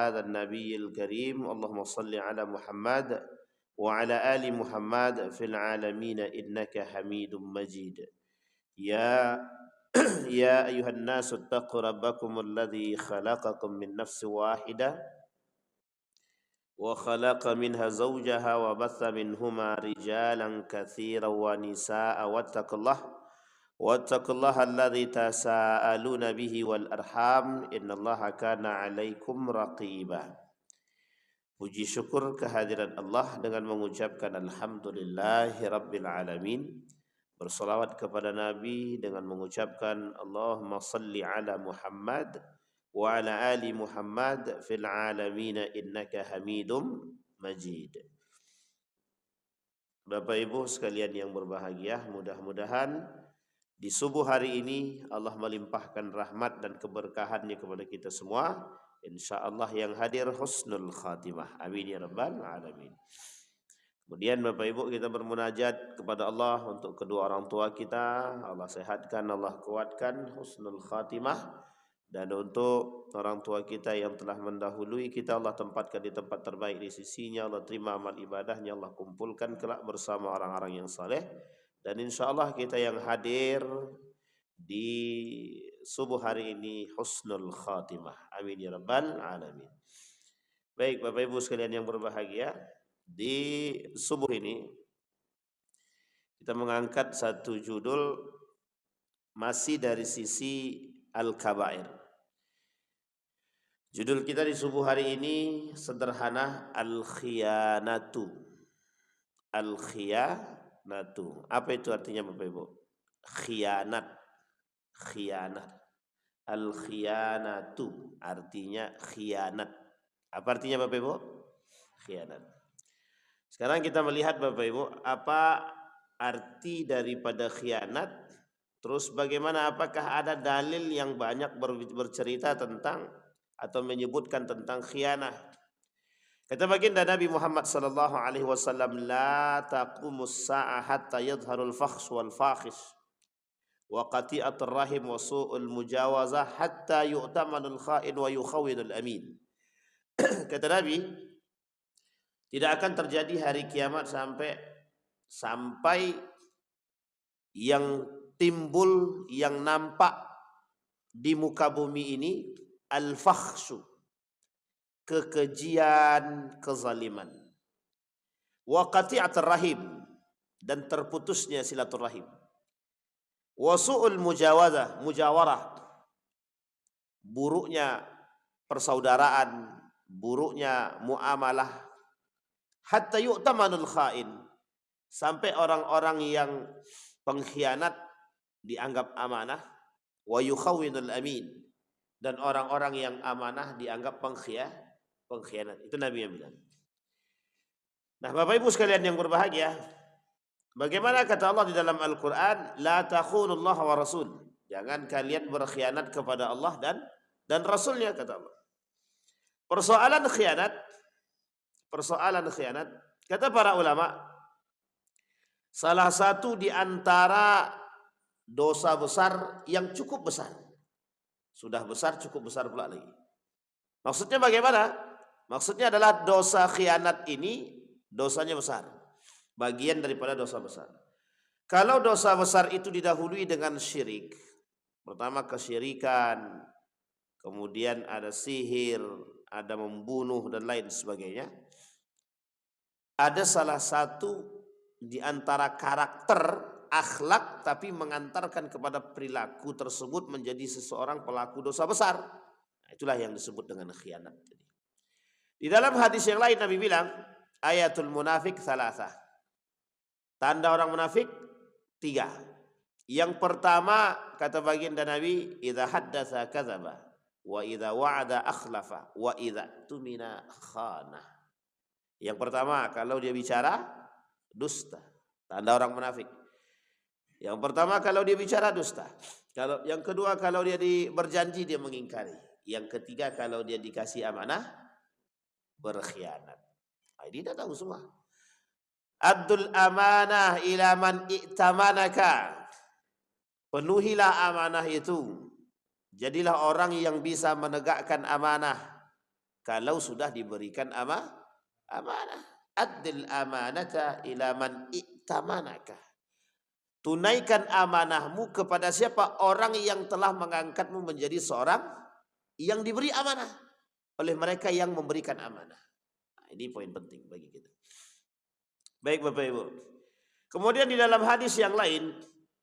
هذا النبي الكريم اللهم صل على محمد وعلى آل محمد في العالمين إنك حميد مجيد. يا يا أيها الناس اتقوا ربكم الذي خلقكم من نفس واحدة وخلق منها زوجها وبث منهما رجالا كثيرا ونساء واتقوا الله الذي تساءلون به والأرحام إن الله كان عليكم رقيبا. Puji syukur kehadiran Allah dengan mengucapkan alhamdulillahi rabbil alamin. Bersolawat kepada Nabi dengan mengucapkan Allahumma salli ala Muhammad wa ala ali Muhammad fil alamin innaka hamidum majid. Bapak Ibu sekalian yang berbahagia, mudah-mudahan di subuh hari ini Allah melimpahkan rahmat dan keberkahannya kepada kita semua. InsyaAllah yang hadir husnul khatimah. Amin ya rabbal alamin. Kemudian Bapak Ibu kita bermunajat kepada Allah untuk kedua orang tua kita. Allah sehatkan, Allah kuatkan husnul khatimah. Dan untuk orang tua kita yang telah mendahului kita, Allah tempatkan di tempat terbaik di sisinya. Allah terima amal ibadahnya, Allah kumpulkan kelak bersama orang-orang yang saleh. Dan insyaAllah kita yang hadir di subuh hari ini husnul khatimah. Amin ya rabbal alamin. Baik Bapak Ibu sekalian yang berbahagia, di subuh ini kita mengangkat satu judul masih dari sisi al-kabair. Judul kita di subuh hari ini sederhana, al-khiyanatu. Al-khiyanatu. Apa itu artinya Bapak Ibu? Khianat. Al-khiyanatu artinya khianat. Apa artinya Bapak Ibu? Khianat. Sekarang kita melihat Bapak Ibu, apa arti daripada khianat? Terus bagaimana, apakah ada dalil yang banyak bercerita tentang atau menyebutkan tentang khianat? Kata baginda Nabi Muhammad sallallahu alaihi wasallam, la taqumus sa'ah hatta yadhharul fakhs wal fakhish wa qati'atur rahim wa su'ul mujawazah hatta yu'tamanul kha'in wa yukhawinul amin. Kata Nabi, tidak akan terjadi hari kiamat sampai yang timbul, yang nampak di muka bumi ini al-fakhshu, kekejian, kezaliman, wa qati'atur rahim, dan terputusnya silaturahim, wa su'ul mujawarah, buruknya persaudaraan, buruknya muamalah, hatta yu'tamanul kha'in, sampai orang-orang yang pengkhianat dianggap amanah, wa yukhawinul amin, dan orang-orang yang amanah dianggap pengkhianat. Itu Nabi yang bilang. Nah Bapak Ibu sekalian yang berbahagia, bagaimana kata Allah di dalam Al-Quran, la takhunullah wa rasul, jangan kalian berkhianat kepada Allah dan Rasulnya, kata Allah. Persoalan khianat, kata para ulama, salah satu di antara dosa besar yang cukup besar. Sudah besar, cukup besar pula lagi. Maksudnya bagaimana? Maksudnya adalah dosa khianat ini dosanya besar. Bagian daripada dosa besar. Kalau dosa besar itu didahului dengan syirik, pertama kesyirikan, kemudian ada sihir, ada membunuh dan lain sebagainya. Ada salah satu di antara karakter akhlak tapi mengantarkan kepada perilaku tersebut menjadi seseorang pelaku dosa besar. Nah, itulah yang disebut dengan khianat. Di dalam hadis yang lain Nabi bilang, ayatul munafik thalathah. Tanda orang munafik 3. Yang pertama kata baginda Nabi, idza haddatsa kadzaba wa idza wa'ada akhlafa wa idza tumina khana. Yang pertama, kalau dia bicara dusta. Tanda orang munafik. Yang pertama, kalau dia bicara dusta. Kalau yang kedua, kalau dia berjanji dia mengingkari. Yang ketiga, kalau dia dikasih amanah berkhianat. Nah, ini dah tahu semua. Addul amanah ila man i'tamanaka. Penuhilah amanah itu. Jadilah orang yang bisa menegakkan amanah kalau sudah diberikan amanah. Addil amanata ila man i'tamanaka. Tunaikan amanahmu kepada siapa? Orang yang telah mengangkatmu menjadi seorang yang diberi amanah oleh mereka yang memberikan amanah. Nah, ini poin penting bagi kita. Baik Bapak Ibu. Kemudian di dalam hadis yang lain,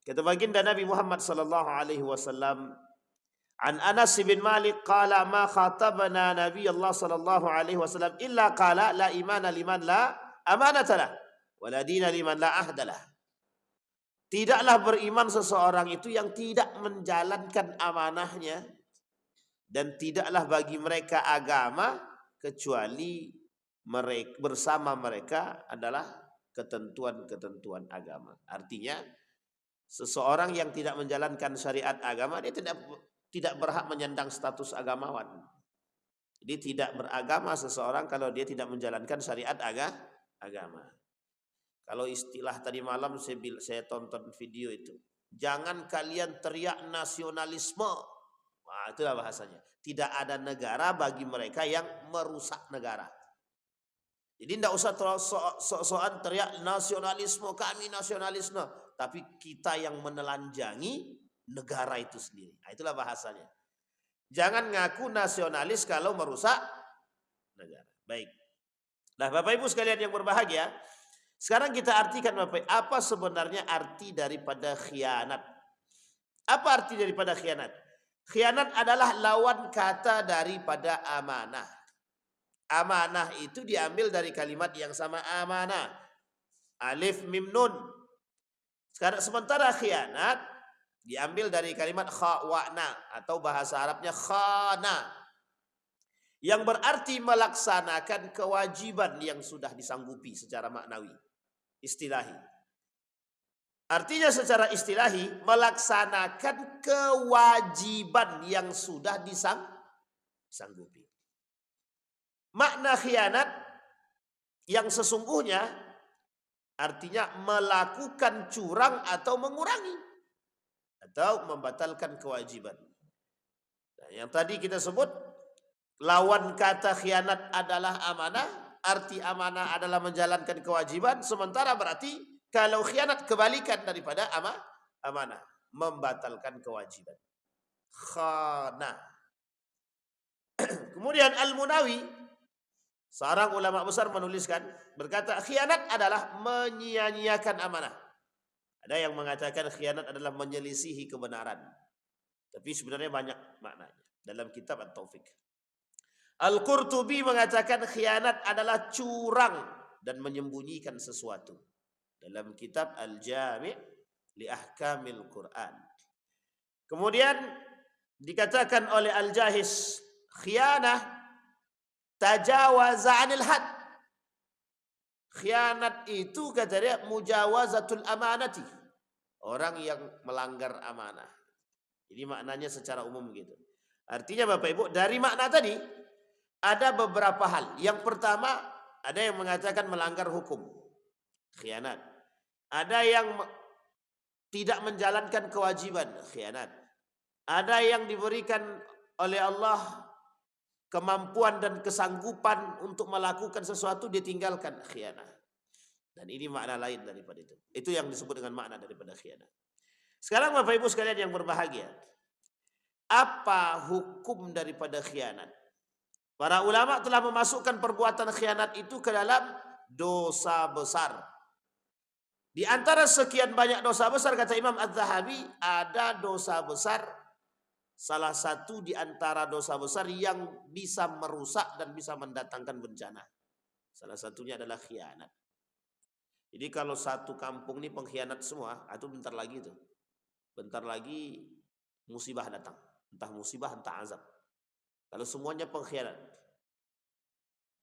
kata baginda Nabi Muhammad sallallahu alaihi wasallam, an Anas bin Malik qala ma khatabana Nabi Allah sallallahu alaihi wasallam illa qala la imana liman la amanata lah wa la dina liman la ahdalah. Tidaklah beriman seseorang itu yang tidak menjalankan amanahnya, dan tidaklah bagi mereka agama kecuali mereka, bersama mereka adalah ketentuan-ketentuan agama. Artinya seseorang yang tidak menjalankan syariat agama, dia tidak berhak menyandang status agamawan. Jadi tidak beragama seseorang kalau dia tidak menjalankan syariat agama. Kalau istilah tadi malam saya tonton video itu, jangan kalian teriak nasionalisme. Wah, itulah bahasanya. Tidak ada negara bagi mereka yang merusak negara. Jadi tidak usah sok-sokan teriak nasionalisme, kami nasionalisme. Tapi kita yang menelanjangi negara itu sendiri. Nah, itulah bahasanya. Jangan ngaku nasionalis kalau merusak negara. Baik. Nah Bapak Ibu sekalian yang berbahagia, sekarang kita artikan Bapak, apa sebenarnya arti daripada khianat? Apa arti daripada khianat? Khianat adalah lawan kata daripada amanah. Amanah itu diambil dari kalimat yang sama, amanah. Alif mim nun. Sementara khianat diambil dari kalimat khawa'na atau bahasa Arabnya khana, yang berarti melaksanakan kewajiban yang sudah disanggupi secara maknawi. Istilahi. Artinya secara istilahi melaksanakan kewajiban yang sudah disanggupi. Makna khianat yang sesungguhnya artinya melakukan curang atau mengurangi atau membatalkan kewajiban. Nah, yang tadi kita sebut lawan kata khianat adalah amanah. Arti amanah adalah menjalankan kewajiban. Sementara berarti kalau khianat kebalikan daripada amanah, membatalkan kewajiban. Khana. Kemudian Al-Munawi, seorang ulama besar, menuliskan, berkata khianat adalah menyia-nyiakan amanah. Ada yang mengatakan khianat adalah menyelisihi kebenaran. Tapi sebenarnya banyak maknanya dalam kitab At-Taufiq. Al-Qurtubi mengatakan khianat adalah curang dan menyembunyikan sesuatu. Dalam kitab Al-Jami' li Ahkamil Quran. Kemudian dikatakan oleh Al-Jahis, khianah tajawaza 'anil had. Khianat itu kata dia mujawazatul amanati. Orang yang melanggar amanah. Jadi maknanya secara umum begitu. Artinya Bapak Ibu, dari makna tadi ada beberapa hal. Yang pertama, ada yang mengatakan melanggar hukum, khianat. Ada yang tidak menjalankan kewajiban, khianat. Ada yang diberikan oleh Allah kemampuan dan kesanggupan untuk melakukan sesuatu, ditinggalkan, khianat. Dan ini makna lain daripada itu. Itu yang disebut dengan makna daripada khianat. Sekarang Bapak Ibu sekalian yang berbahagia, apa hukum daripada khianat? Para ulama telah memasukkan perbuatan khianat itu ke dalam dosa besar. Di antara sekian banyak dosa besar, kata Imam Az-Zahabi, ada dosa besar, salah satu di antara dosa besar yang bisa merusak dan bisa mendatangkan bencana. Salah satunya adalah khianat. Jadi kalau satu kampung ini pengkhianat semua, itu bentar lagi itu. Bentar lagi musibah datang. Entah musibah, entah azab. Kalau semuanya pengkhianat,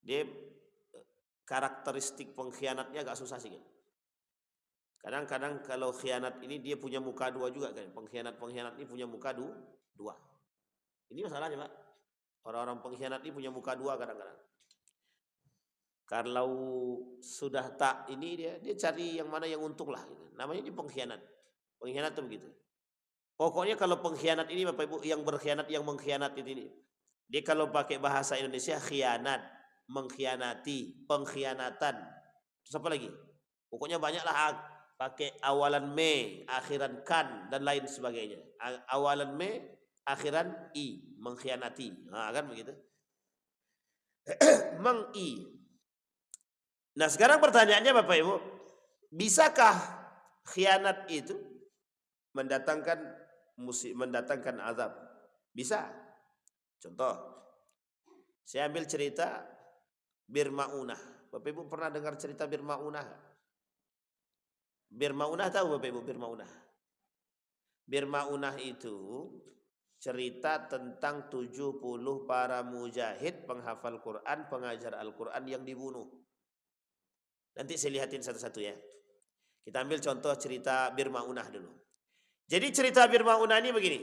dia karakteristik pengkhianatnya agak susah sih. Kadang-kadang kalau khianat ini dia punya muka dua juga kan. Pengkhianat ini punya muka dua. Ini masalahnya Pak. Orang-orang pengkhianat ini punya muka dua kadang-kadang. Kalau sudah tak ini dia cari yang mana yang untung lah. Gitu. Namanya ini pengkhianat. Pengkhianat itu begitu. Pokoknya kalau pengkhianat ini Bapak Ibu, yang berkhianat, yang mengkhianat ini Dia kalau pakai bahasa Indonesia khianat, mengkhianati, pengkhianatan. Terus apa lagi? Pokoknya banyaklah, pakai awalan me, akhiran kan, dan lain sebagainya. Awalan me, akhiran i, mengkhianati. Nah, kan begitu. Meng-i. Nah, sekarang pertanyaannya Bapak Ibu, bisakah khianat itu mendatangkan azab? Bisa. Contoh, saya ambil cerita Bir Maunah. Bapak Ibu pernah dengar cerita Bir Maunah? Bir Maunah tahu Bapak Ibu Bir Maunah? Bir Maunah itu cerita tentang 70 para mujahid, penghafal Quran, pengajar Al-Quran yang dibunuh. Nanti saya lihatin satu-satu ya. Kita ambil contoh cerita Bir Maunah dulu. Jadi cerita Bir Maunah ini begini.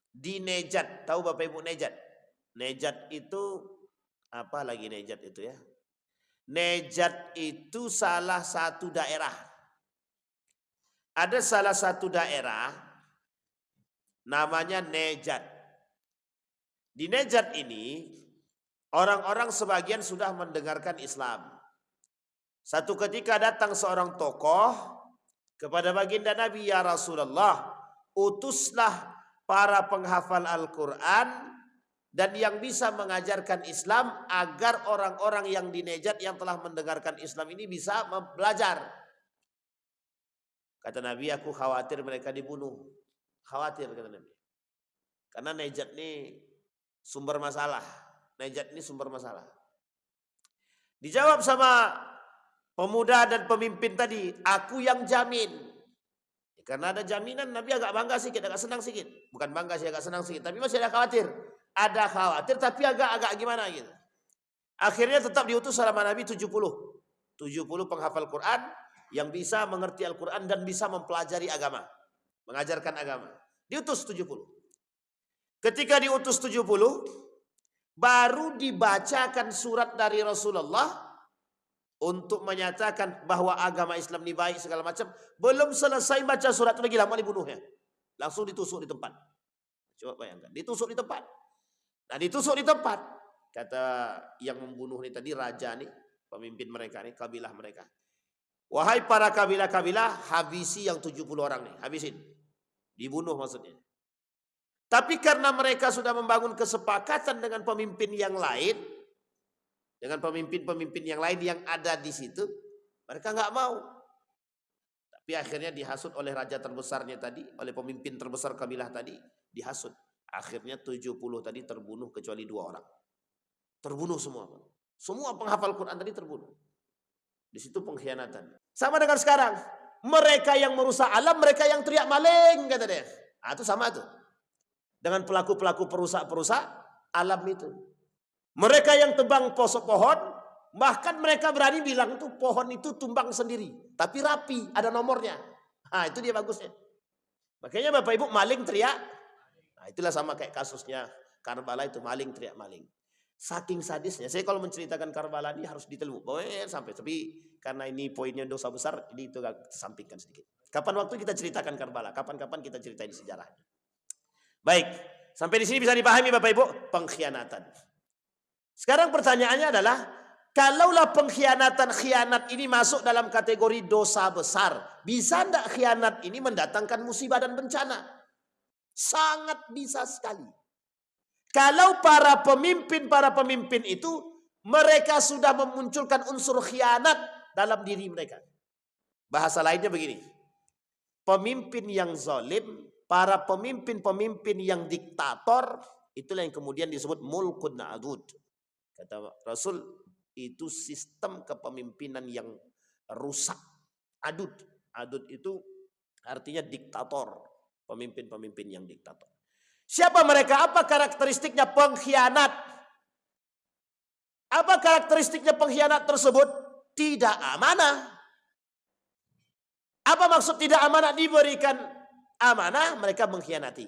Di Nejat, tahu Bapak Ibu Nejat? Nejat itu apa lagi Nejat itu ya? Nejat itu salah satu daerah. Ada salah satu daerah namanya Nejat. Di Nejat ini orang-orang sebagian sudah mendengarkan Islam. Satu ketika datang seorang tokoh kepada baginda Nabi, ya Rasulullah, utuslah para penghafal Al-Quran dan yang bisa mengajarkan Islam agar orang-orang yang di Nejat yang telah mendengarkan Islam ini bisa belajar. Kata Nabi, aku khawatir mereka dibunuh. Khawatir kata Nabi. Karena Nejat ini sumber masalah. Nejat ini sumber masalah. Dijawab sama pemuda dan pemimpin tadi, aku yang jamin. Karena ada jaminan, Nabi agak bangga sedikit, agak senang sedikit. Bukan bangga sih, agak senang sedikit, tapi masih ada khawatir. Ada khawatir tapi agak gimana gitu. Akhirnya tetap diutus sama Nabi 70 penghafal Quran yang bisa mengerti Al-Quran dan bisa mempelajari agama, mengajarkan agama. Diutus 70. Ketika diutus 70, baru dibacakan surat dari Rasulullah untuk menyatakan bahwa agama Islam ini baik segala macam. Belum selesai baca surat itu lagi lama dibunuhnya. Langsung ditusuk di tempat. Coba bayangkan, ditusuk di tempat. Nah, ditusuk di tempat. Kata yang membunuh ini tadi, raja nih, pemimpin mereka nih, kabilah mereka. Wahai para kabilah-kabilah, habisi yang 70 orang nih, habisin. Dibunuh maksudnya. Tapi karena mereka sudah membangun kesepakatan dengan pemimpin yang lain, dengan pemimpin-pemimpin yang lain yang ada di situ, mereka nggak mau. Tapi akhirnya dihasut oleh raja terbesarnya tadi, oleh pemimpin terbesar kabilah tadi, dihasut. Akhirnya 70 tadi terbunuh kecuali 2 orang. Terbunuh semua. Semua penghafal Quran tadi terbunuh. Di situ pengkhianatan. Sama dengan sekarang. Mereka yang merusak alam, mereka yang teriak maling, kata dia. Nah, itu sama tuh. Dengan pelaku-pelaku perusak-perusak alam itu. Mereka yang tebang pohon, bahkan mereka berani bilang tuh pohon itu tumbang sendiri. Tapi rapi, ada nomornya. Nah, itu dia bagusnya. Makanya Bapak Ibu maling teriak. Nah, itulah sama kayak kasusnya Karbala itu, maling teriak maling. Saking sadisnya, saya kalau menceritakan Karbala ini harus detail sampai. Tapi karena ini poinnya dosa besar, ini itu sampingkan sedikit. Kapan waktu kita ceritakan Karbala? Kapan-kapan kita ceritain sejarah. Baik, sampai di sini bisa dipahami Bapak Ibu, pengkhianatan. Sekarang pertanyaannya adalah, kalaulah khianat ini masuk dalam kategori dosa besar, bisa tidak khianat ini mendatangkan musibah dan bencana? Sangat bisa sekali. Kalau para pemimpin itu mereka sudah memunculkan unsur khianat dalam diri mereka. Bahasa lainnya begini. Pemimpin yang zalim, para pemimpin yang diktator, itulah yang kemudian disebut mulkun adud. Kata Rasul, itu sistem kepemimpinan yang rusak. Adud itu artinya diktator. Pemimpin-pemimpin yang diktator. Siapa mereka? Apa karakteristiknya pengkhianat? Apa karakteristiknya pengkhianat tersebut? Tidak amanah. Apa maksud tidak amanah? Diberikan amanah, mereka mengkhianati.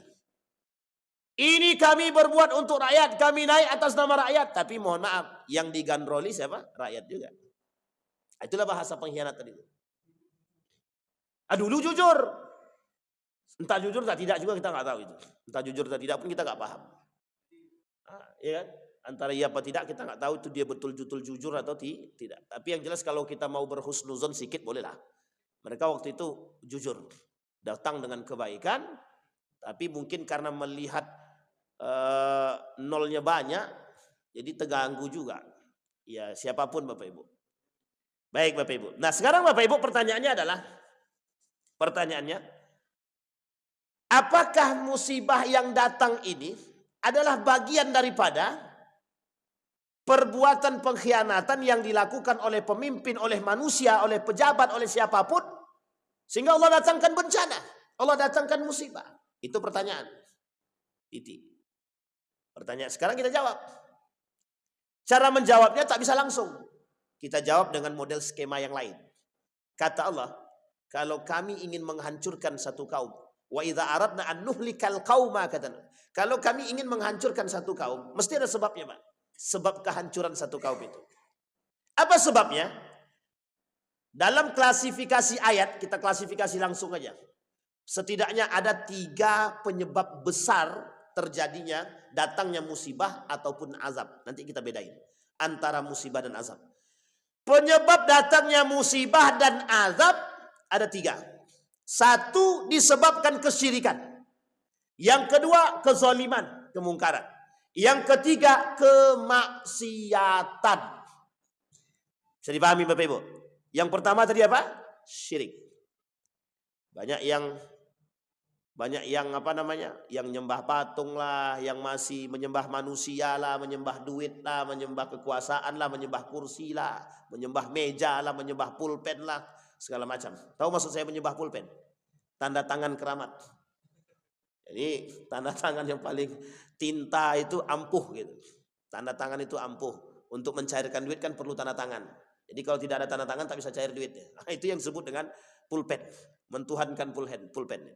Ini kami berbuat untuk rakyat, kami naik atas nama rakyat. Tapi mohon maaf, yang digandroli siapa? Rakyat juga. Itulah bahasa pengkhianat tadi. Dulu jujur. Entah jujur atau tidak juga kita nggak tahu itu. Entah jujur atau tidak pun kita nggak paham. Ya kan? Antara iya apa tidak kita nggak tahu itu dia betul-betul jujur atau tidak. Tapi yang jelas kalau kita mau berhusnuzon sedikit bolehlah. Mereka waktu itu jujur, datang dengan kebaikan, tapi mungkin karena melihat nolnya banyak, jadi terganggu juga. Ya siapapun Bapak Ibu. Baik Bapak Ibu. Nah sekarang Bapak Ibu pertanyaannya, apakah musibah yang datang ini adalah bagian daripada perbuatan pengkhianatan yang dilakukan oleh pemimpin, oleh manusia, oleh pejabat, oleh siapapun, sehingga Allah datangkan bencana, Allah datangkan musibah? Itu pertanyaan. Titik. Pertanyaan sekarang kita jawab. Cara menjawabnya tak bisa langsung. Kita jawab dengan model skema yang lain. Kata Allah, kalau kami ingin menghancurkan satu kaum, wa idza aradna an nuhlikal qauma, katanya. Kalau kami ingin menghancurkan satu kaum, mesti ada sebabnya, Pak. Sebab kehancuran satu kaum itu. Apa sebabnya? Dalam klasifikasi ayat, kita klasifikasi langsung aja. Setidaknya ada 3 penyebab besar terjadinya datangnya musibah ataupun azab. Nanti kita bedain antara musibah dan azab. Penyebab datangnya musibah dan azab ada 3. 1, disebabkan kesyirikan. Yang kedua, kezaliman, kemungkaran. Yang ketiga, kemaksiatan. Bisa dipahami Bapak Ibu? Yang pertama tadi apa? Syirik. Banyak yang apa namanya? Yang nyembah patung lah, yang masih menyembah manusia lah, menyembah duit lah, menyembah kekuasaan lah, menyembah kursi lah, menyembah meja lah, menyembah pulpen lah, segala macam. Tahu maksud saya menyembah pulpen? Tanda tangan keramat. Jadi tanda tangan yang paling tinta itu ampuh gitu. Tanda tangan itu ampuh. Untuk mencairkan duit kan perlu tanda tangan. Jadi kalau tidak ada tanda tangan tak bisa cair duitnya. Nah, itu yang disebut dengan pulpen. Mentuhankan pulpen.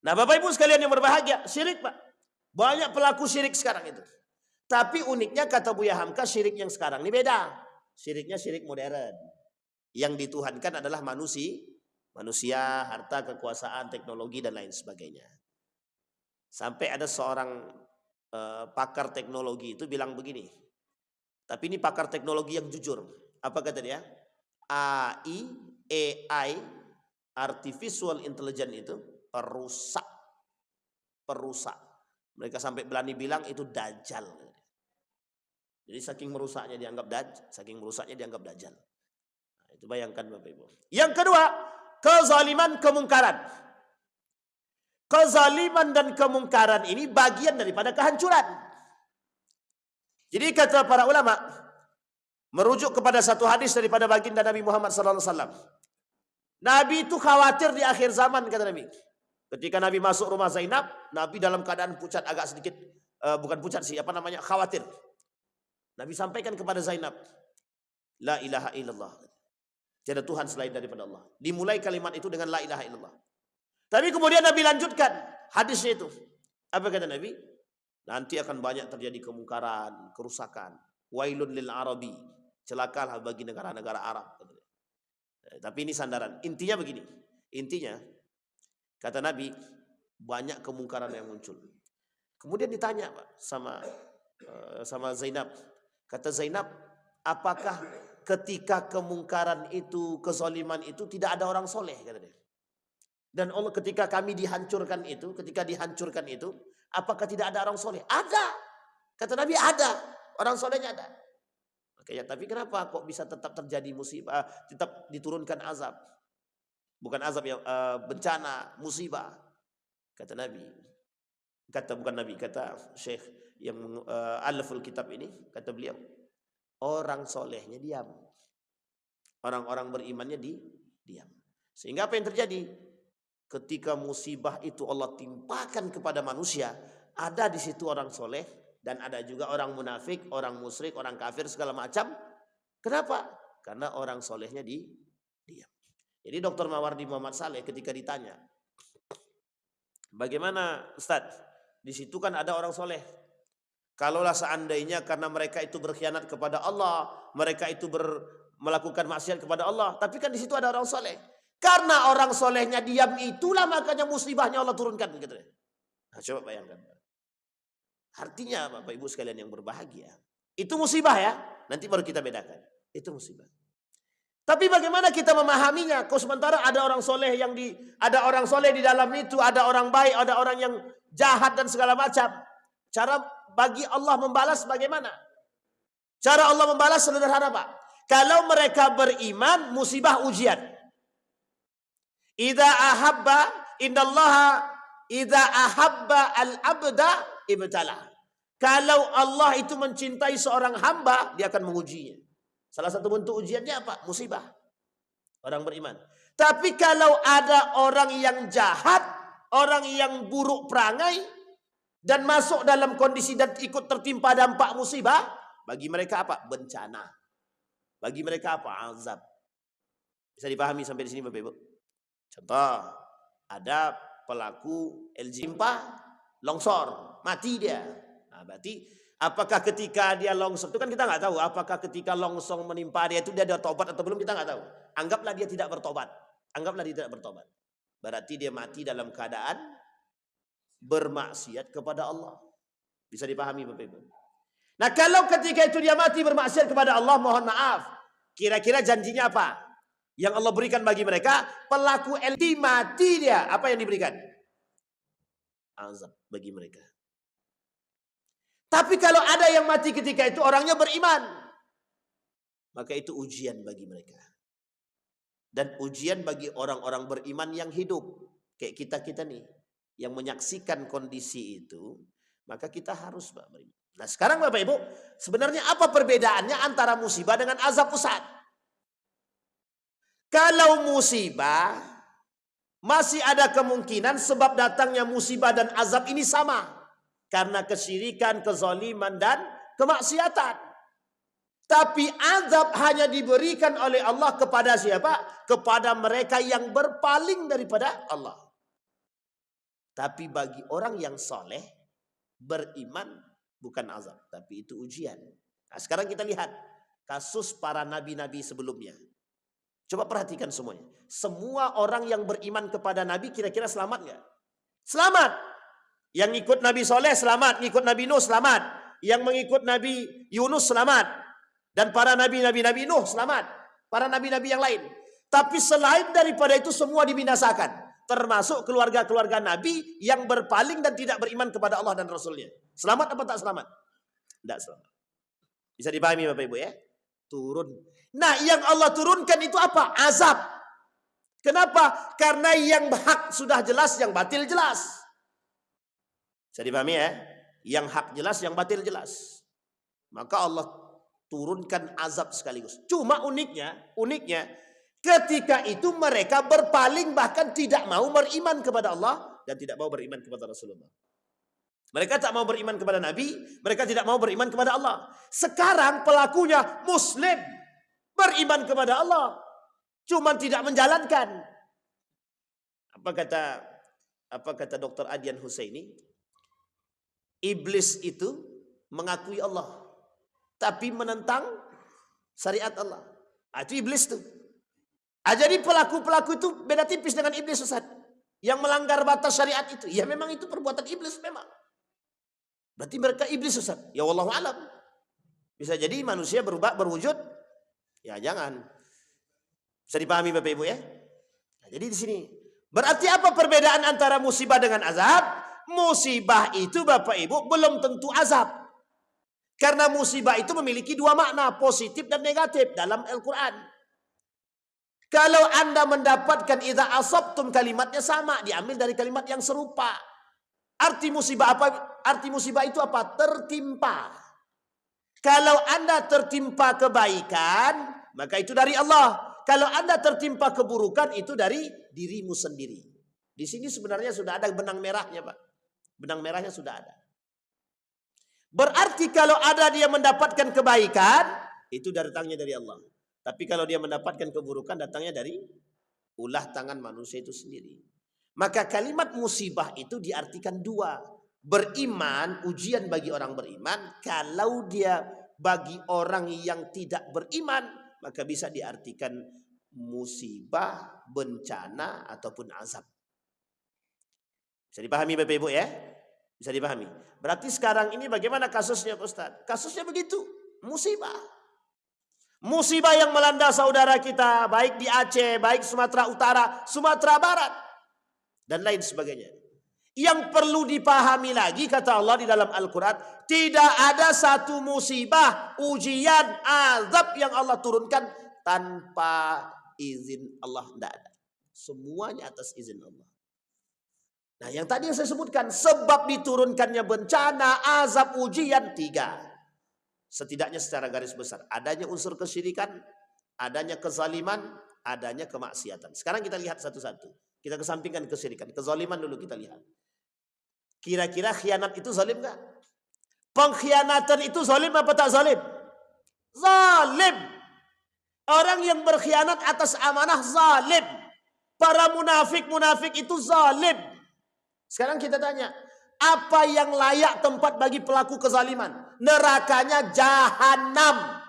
Nah Bapak Ibu sekalian yang berbahagia, syirik Pak. Banyak pelaku syirik sekarang itu. Tapi uniknya kata Buya Hamka, syirik yang sekarang ini beda. Syiriknya syirik modern. Yang dituhankan adalah manusia, harta, kekuasaan, teknologi dan lain sebagainya. Sampai ada seorang pakar teknologi itu bilang begini. Tapi ini pakar teknologi yang jujur. Apa kata dia? AI, Artificial Intelligence itu perusak. Mereka sampai berani bilang itu dajjal. Jadi saking merusaknya dianggap dajjal. Nah, itu bayangkan Bapak Ibu. Yang kedua, kezaliman, kemungkaran. Kezaliman dan kemungkaran ini bagian daripada kehancuran. Jadi kata para ulama, merujuk kepada satu hadis daripada baginda Nabi Muhammad SAW. Nabi itu khawatir di akhir zaman, kata Nabi. Ketika Nabi masuk rumah Zainab, Nabi dalam keadaan pucat agak sedikit, bukan pucat sih, khawatir. Nabi sampaikan kepada Zainab, La ilaha illallah. Tiada Tuhan selain daripada Allah. Dimulai kalimat itu dengan la ilaha illallah. Tapi kemudian Nabi lanjutkan hadisnya itu. Apa kata Nabi? Nanti akan banyak terjadi kemungkaran, kerusakan. Wailun lil Arabi. Celakalah bagi negara-negara Arab. Tapi ini sandaran. Intinya begini. Intinya, kata Nabi, banyak kemungkaran yang muncul. Kemudian ditanya Pak, sama Zainab. Kata Zainab, apakah ketika kemungkaran itu, kezaliman itu tidak ada orang soleh? Kata dia. Dan Allah ketika dihancurkan itu, apakah tidak ada orang soleh? Ada. Kata Nabi ada. Orang solehnya ada. Makanya, tapi kenapa kok bisa tetap terjadi musibah, tetap diturunkan azab? Bukan azab ya, bencana, musibah. Kata Nabi. Kata Syekh yang alaful kitab ini, kata beliau, orang solehnya diam. Orang-orang berimannya diam. Sehingga apa yang terjadi? Ketika musibah itu Allah timpakan kepada manusia, ada di situ orang soleh dan ada juga orang munafik, orang musyrik, orang kafir segala macam. Kenapa? Karena orang solehnya diam. Jadi Dr. Mawardi Muhammad Saleh ketika ditanya, bagaimana Ustaz? Di situ kan ada orang soleh. Kalaulah seandainya karena mereka itu berkhianat kepada Allah, mereka itu melakukan maksiat kepada Allah, tapi kan di situ ada orang soleh. Karena orang solehnya diam itulah makanya musibahnya Allah turunkan gitu. Nah, coba bayangkan. Artinya Bapak Ibu sekalian yang berbahagia, itu musibah ya. Nanti baru kita bedakan. Itu musibah. Tapi bagaimana kita memahaminya? Kau sementara ada orang soleh ada orang soleh di dalam itu, ada orang baik, ada orang yang jahat dan segala macam. Cara bagi Allah membalas bagaimana? Cara Allah membalas sederhana Pak. Kalau mereka beriman, musibah ujian. Idza ahabba al-abda ibtala. Kalau Allah itu mencintai seorang hamba, dia akan mengujinya. Salah satu bentuk ujiannya apa? Musibah. Orang beriman. Tapi kalau ada orang yang jahat, orang yang buruk perangai, dan masuk dalam kondisi dan ikut tertimpa dampak musibah, bagi mereka apa? Bencana. Bagi mereka apa? Azab. Bisa dipahami sampai di sini Bapak Ibu? Contoh, ada pelaku LG longsor, mati dia. Nah, berarti apakah ketika dia longsor itu kan kita nggak tahu. Apakah ketika longsor menimpa dia itu dia ada tobat atau belum, kita nggak tahu. Anggaplah dia tidak bertobat. Anggaplah dia tidak bertobat. Berarti dia mati dalam keadaan bermaksiat kepada Allah. Bisa dipahami Bapak Ibu? Nah kalau ketika itu dia mati bermaksiat kepada Allah, mohon maaf. Kira-kira janjinya apa? Yang Allah berikan bagi mereka, pelaku LD mati dia. Apa yang diberikan? Azab bagi mereka. Tapi kalau ada yang mati ketika itu orangnya beriman, maka itu ujian bagi mereka. Dan ujian bagi orang-orang beriman yang hidup. Kayak kita-kita nih. Yang menyaksikan kondisi itu, maka kita harus beriman. Nah sekarang Bapak Ibu, sebenarnya apa perbedaannya antara musibah dengan azab Ustaz? Kalau musibah, masih ada kemungkinan sebab datangnya musibah dan azab ini sama. Karena kesyirikan, kezaliman, dan kemaksiatan. Tapi azab hanya diberikan oleh Allah kepada siapa? Kepada mereka yang berpaling daripada Allah. Tapi bagi orang yang soleh, beriman, bukan azab. Tapi itu ujian. Nah, sekarang kita lihat kasus para nabi-nabi sebelumnya. Coba perhatikan semuanya. Semua orang yang beriman kepada Nabi kira-kira selamat nggak? Selamat. Yang ikut Nabi Soleh selamat, ngikut Nabi Nuh selamat. Yang mengikut Nabi Yunus selamat. Dan para nabi-nabi Nuh selamat. Para nabi-nabi yang lain. Tapi selain daripada itu semua dibinasakan. Termasuk keluarga-keluarga Nabi yang berpaling dan tidak beriman kepada Allah dan Rasulnya. Selamat apa tak selamat? Tidak selamat. Bisa dipahami Bapak Ibu ya? Turun. Nah yang Allah turunkan itu apa? Azab. Kenapa? Karena yang hak sudah jelas, yang batil jelas. Bisa dipahami ya? Yang hak jelas, yang batil jelas. Maka Allah turunkan azab sekaligus. Cuma uniknya ketika itu mereka berpaling bahkan tidak mau beriman kepada Allah dan tidak mau beriman kepada Rasulullah. Mereka tak mau beriman kepada Nabi, mereka tidak mau beriman kepada Allah. Sekarang pelakunya Muslim, beriman kepada Allah, cuma tidak menjalankan. Apa kata Dr. Adian Husaini? Iblis itu mengakui Allah, tapi menentang syariat Allah. Itu iblis tuh. Jadi pelaku-pelaku itu beda tipis dengan iblis Ustaz. Yang melanggar batas syariat itu, ya memang itu perbuatan iblis memang. Berarti mereka iblis Ustaz. Ya wallahu alam. Bisa jadi manusia berwujud. Ya jangan. Bisa dipahami Bapak Ibu ya? Nah, jadi di sini. Berarti apa perbedaan antara musibah dengan azab? Musibah itu Bapak Ibu belum tentu azab. Karena musibah itu memiliki dua makna, positif dan negatif dalam Al-Quran. Kalau Anda mendapatkan idza asabtum, kalimatnya sama, diambil dari kalimat yang serupa. Arti musibah apa? Arti musibah itu apa? Tertimpa. Kalau Anda tertimpa kebaikan, maka itu dari Allah. Kalau Anda tertimpa keburukan, itu dari dirimu sendiri. Di sini sebenarnya sudah ada benang merahnya, Pak. Benang merahnya sudah ada. Berarti kalau ada dia mendapatkan kebaikan, itu datangnya dari Allah. Tapi kalau dia mendapatkan keburukan, datangnya dari ulah tangan manusia itu sendiri. Maka kalimat musibah itu diartikan dua. Beriman, ujian bagi orang beriman. Kalau dia bagi orang yang tidak beriman, maka bisa diartikan musibah, bencana, ataupun azab. Bisa dipahami Bapak Ibu ya? Bisa dipahami? Berarti sekarang ini bagaimana kasusnya Pak Ustaz? Kasusnya begitu, musibah. Musibah yang melanda saudara kita, baik di Aceh, baik Sumatera Utara, Sumatera Barat, dan lain sebagainya. Yang perlu dipahami lagi, kata Allah di dalam Al-Quran, tidak ada satu musibah, ujian, azab yang Allah turunkan tanpa izin Allah. Tidak ada. Semuanya atas izin Allah. Nah, yang tadi yang saya sebutkan, sebab diturunkannya bencana, azab, ujian, 3. Setidaknya secara garis besar. Adanya unsur kesyirikan, adanya kezaliman, adanya kemaksiatan. Sekarang kita lihat satu-satu. Kita kesampingkan kesyirikan. Kezaliman dulu kita lihat. Kira-kira khianat itu zalim gak? Pengkhianatan itu zalim apa tak zalim? Zalim. Orang yang berkhianat atas amanah zalim. Para munafik itu zalim. Sekarang kita tanya, apa yang layak tempat bagi pelaku kezaliman? Nerakanya jahanam.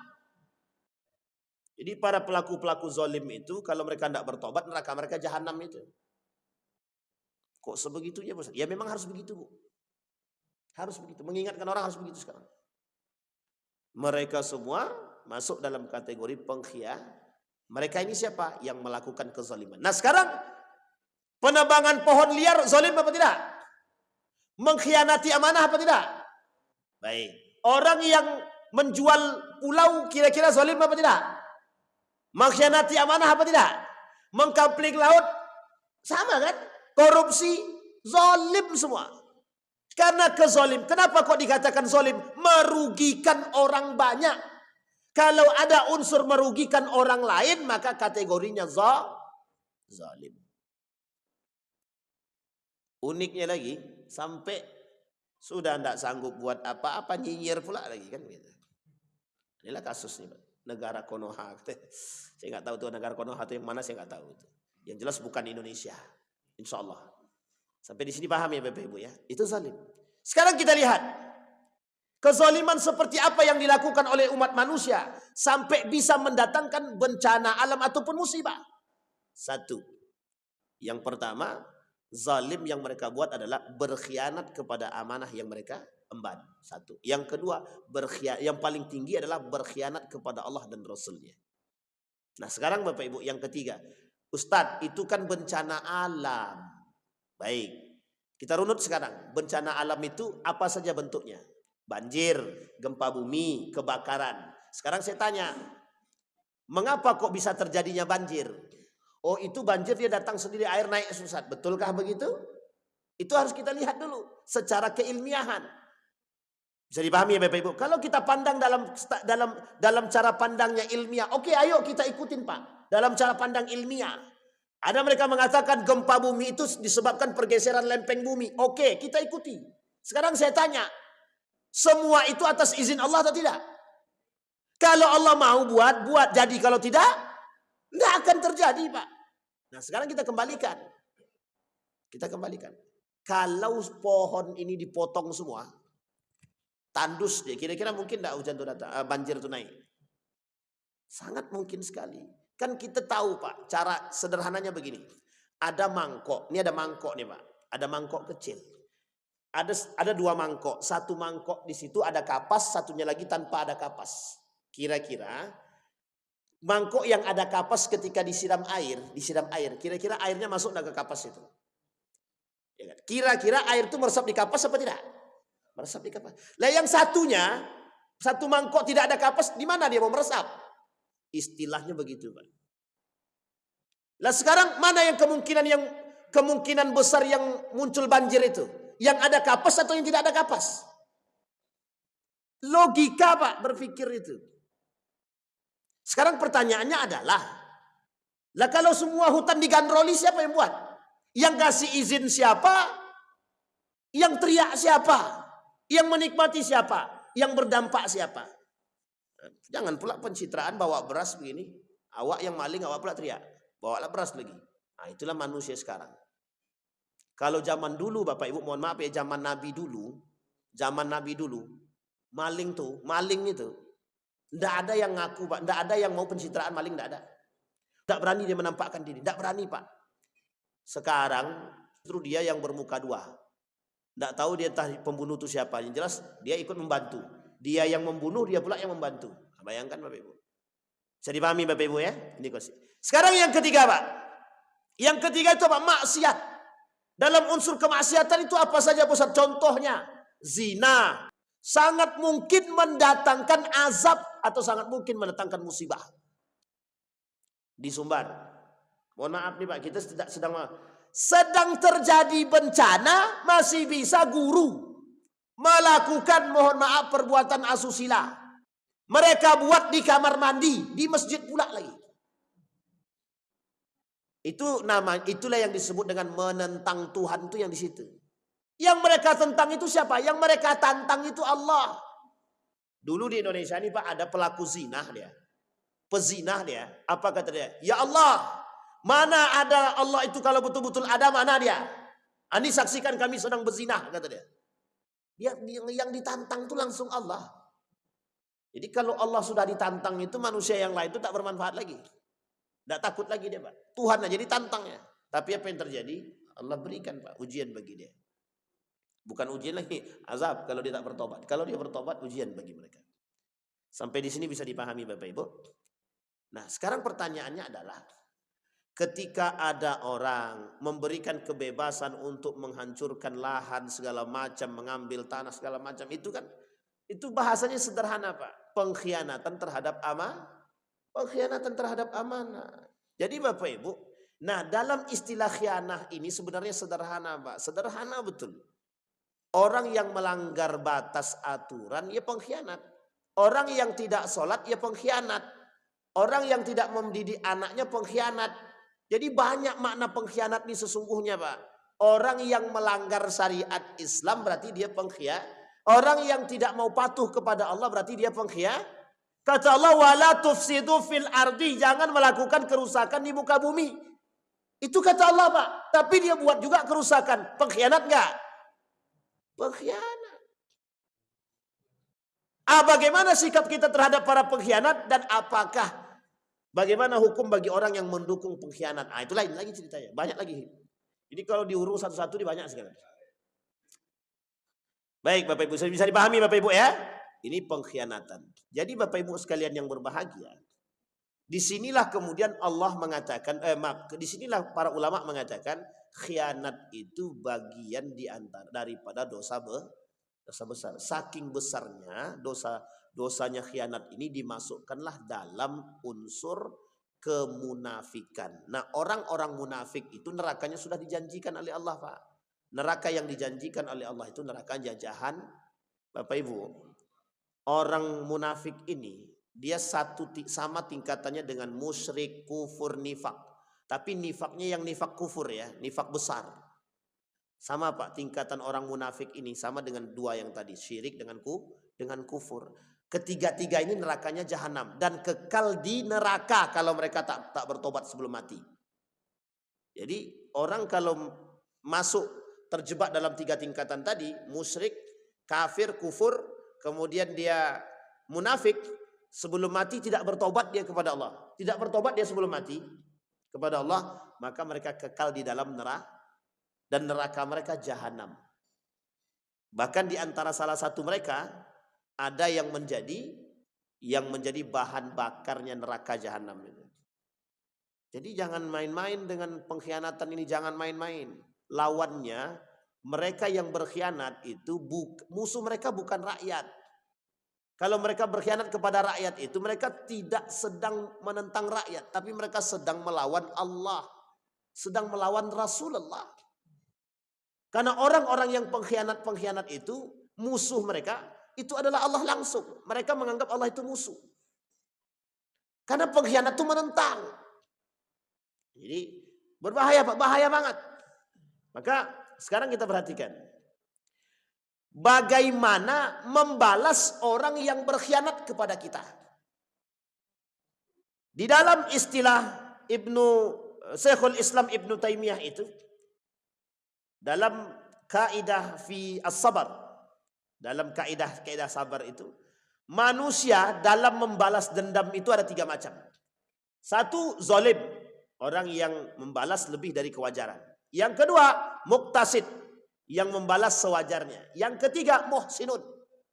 Jadi para pelaku-pelaku zalim itu kalau mereka tidak bertobat, neraka mereka jahanam itu. Kok sebegitunya, Bos? Ya memang harus begitu, Bu. Harus begitu. Mengingatkan orang harus begitu sekarang. Mereka semua masuk dalam kategori pengkhianat. Mereka ini siapa? Yang melakukan kezaliman. Nah sekarang penebangan pohon liar zalim apa tidak? Mengkhianati amanah apa tidak? Baik. Orang yang menjual pulau kira-kira zalim apa tidak? Mengkhianati amanah apa tidak? Mengkampling laut sama kan? Korupsi zalim semua. Karena kezalim. Kenapa kok dikatakan zalim? Merugikan orang banyak. Kalau ada unsur merugikan orang lain maka kategorinya zalim. Uniknya lagi, sampai sudah tidak sanggup buat apa-apa, nyinyir pula lagi kan gitu. Inilah kasusnya, Pak. Negara Konoha. Saya nggak tahu tuh negara Konoha itu yang mana, saya nggak tahu itu. Yang jelas bukan Indonesia. Insya Allah. Sampai di sini paham ya Bapak Ibu ya. Itu zalim. Sekarang kita lihat kezaliman seperti apa yang dilakukan oleh umat manusia sampai bisa mendatangkan bencana alam ataupun musibah. Satu. Yang pertama, zalim yang mereka buat adalah berkhianat kepada amanah yang mereka emban. Satu. Yang kedua, yang paling tinggi adalah berkhianat kepada Allah dan Rasulnya. Nah sekarang Bapak Ibu, yang ketiga. Ustadz, itu kan bencana alam. Baik. Kita runut sekarang. Bencana alam itu apa saja bentuknya? Banjir, gempa bumi, kebakaran. Sekarang saya tanya, mengapa kok bisa terjadinya banjir? Oh itu banjir dia datang sendiri, air naik susah. Betulkah begitu? Itu harus kita lihat dulu secara keilmiahan. Bisa dipahami ya Bapak Ibu? Kalau kita pandang dalam cara pandangnya ilmiah, oke ayo kita ikutin Pak. Dalam cara pandang ilmiah. Ada mereka mengatakan gempa bumi itu disebabkan pergeseran lempeng bumi. Oke, kita ikuti. Sekarang saya tanya, semua itu atas izin Allah atau tidak? Kalau Allah mau buat. Jadi kalau tidak, nggak akan terjadi Pak. Nah sekarang kita kembalikan. Kalau pohon ini dipotong semua, tandus dia, kira-kira mungkin nggak hujan itu datang, banjir itu naik? Sangat mungkin sekali. Kan kita tahu Pak, cara sederhananya begini. Ada mangkok, ini ada mangkok nih Pak. Ada mangkok kecil. Ada 2 mangkok. Satu mangkok di situ ada kapas, satunya lagi tanpa ada kapas. Kira-kira mangkok yang ada kapas ketika disiram air, kira-kira airnya masuk ke kapas itu. Ya kan? Kira-kira air itu meresap di kapas apa tidak? Meresap di kapas. Lah yang satunya, satu mangkok tidak ada kapas, di mana dia mau meresap? Istilahnya begitu Pak. Lah sekarang mana yang kemungkinan besar yang muncul banjir itu? Yang ada kapas atau yang tidak ada kapas? Logika Pak berpikir itu. Sekarang pertanyaannya adalah, lah kalau semua hutan digandroli siapa yang buat? Yang kasih izin siapa? Yang teriak siapa? Yang menikmati siapa? Yang berdampak siapa? Jangan pula pencitraan bawa beras begini. Awak yang maling, awak pula teriak. Bawalah beras lagi. Nah itulah manusia sekarang. Kalau zaman dulu Bapak Ibu, mohon maaf ya, zaman Nabi dulu, maling itu, tidak ada yang ngaku Pak, tidak ada yang mau pencitraan maling, tidak ada. Tidak berani dia menampakkan diri, tidak berani Pak. Sekarang justru dia yang bermuka 2. Tidak tahu dia entah pembunuh itu siapa. Yang jelas dia ikut membantu. Dia yang membunuh, dia pula yang membantu. Bayangkan Bapak Ibu. Bisa dipahami Bapak Ibu ya? Ini konsep. Sekarang yang ketiga Pak. Yang ketiga itu apa? Maksiat. Dalam unsur kemaksiatan itu apa saja Ustaz? Contohnya zina. Sangat mungkin mendatangkan azab atau sangat mungkin mendatangkan musibah. Di Sumbar. Mohon maaf nih Pak, kita sedang terjadi bencana, masih bisa guru melakukan, mohon maaf, perbuatan asusila. Mereka buat di kamar mandi, di masjid pula lagi. Itulah yang disebut dengan menentang Tuhan, itu yang di situ. Yang mereka tentang itu siapa? Yang mereka tantang itu Allah. Dulu di Indonesia ini Pak ada pelaku zina dia. Pezinah dia. Apa kata dia? Ya Allah, mana ada Allah itu kalau betul-betul ada, mana dia? Ini saksikan kami sedang berzinah, kata dia. Yang ditantang itu langsung Allah. Jadi kalau Allah sudah ditantang itu manusia yang lain itu tak bermanfaat lagi. Tidak takut lagi dia Pak. Tuhan aja ditantangnya. Tapi apa yang terjadi? Allah berikan Pak ujian bagi dia. Bukan ujian lagi, azab kalau dia tak bertobat. Kalau dia bertobat, ujian bagi mereka. Sampai di sini bisa dipahami Bapak Ibu. Nah sekarang pertanyaannya adalah, ketika ada orang memberikan kebebasan untuk menghancurkan lahan segala macam, mengambil tanah segala macam, itu kan, itu bahasanya sederhana Pak. Pengkhianatan terhadap pengkhianatan terhadap amanah. Jadi Bapak Ibu, nah dalam istilah khianah ini sebenarnya sederhana Pak. Sederhana betul. Orang yang melanggar batas aturan, ya pengkhianat. Orang yang tidak sholat, ya pengkhianat. Orang yang tidak mendidik anaknya, pengkhianat. Jadi banyak makna pengkhianat ini sesungguhnya Pak. Orang yang melanggar syariat Islam berarti dia pengkhianat. Orang yang tidak mau patuh kepada Allah berarti dia pengkhianat. Kata Allah, wala tufsidu fil ardi, jangan melakukan kerusakan di muka bumi. Itu kata Allah Pak. Tapi dia buat juga kerusakan. Pengkhianat enggak? Pengkhianat. Bagaimana sikap kita terhadap para pengkhianat dan apakah bagaimana hukum bagi orang yang mendukung pengkhianat? Itu lain lagi ceritanya. Banyak lagi. Jadi kalau diurus satu-satu ini banyak sekali. Baik Bapak Ibu, bisa dipahami Bapak Ibu ya? Ini pengkhianatan. Jadi Bapak Ibu sekalian yang berbahagia, disinilah kemudian Allah mengatakan, disinilah para ulama mengatakan khianat itu bagian daripada dosa besar. Saking besarnya dosanya khianat ini dimasukkanlah dalam unsur kemunafikan. Nah orang-orang munafik itu nerakanya sudah dijanjikan oleh Allah Pak. Neraka yang dijanjikan oleh Allah itu neraka jajahan. Bapak Ibu, orang munafik ini dia sama tingkatannya dengan musyrik, kufur, nifak. Tapi nifaknya yang nifak kufur ya, nifak besar. Sama Pak, tingkatan orang munafik ini sama dengan dua yang tadi, syirik dengan kufur. Ketiga-tiga ini nerakanya jahanam dan kekal di neraka kalau mereka tak bertobat sebelum mati. Jadi orang kalau masuk terjebak dalam tiga tingkatan tadi, musyrik, kafir, kufur, kemudian dia munafik, sebelum mati tidak bertobat dia kepada Allah. Tidak bertobat dia sebelum mati kepada Allah, maka mereka kekal di dalam neraka dan neraka mereka jahanam. Bahkan di antara salah satu mereka ada yang menjadi bahan bakarnya neraka jahanam itu. Jadi jangan main-main dengan pengkhianatan ini, jangan main-main. Lawannya mereka yang berkhianat itu musuh mereka bukan rakyat. Kalau mereka berkhianat kepada rakyat itu mereka tidak sedang menentang rakyat, tapi mereka sedang melawan Allah, sedang melawan Rasulullah. Karena orang-orang yang pengkhianat itu musuh mereka itu adalah Allah langsung. Mereka menganggap Allah itu musuh. Karena pengkhianat itu menentang. Jadi berbahaya Pak, bahaya banget. Maka sekarang kita perhatikan. Bagaimana membalas orang yang berkhianat kepada kita. Di dalam istilah Syekhul Islam Ibnu Taimiyah itu, dalam kaidah fi as-sabar, dalam kaidah sabar itu, manusia dalam membalas dendam itu ada tiga macam. Satu, zalim, orang yang membalas lebih dari kewajaran. Yang kedua, muqtasid, yang membalas sewajarnya. Yang ketiga, muhsinun,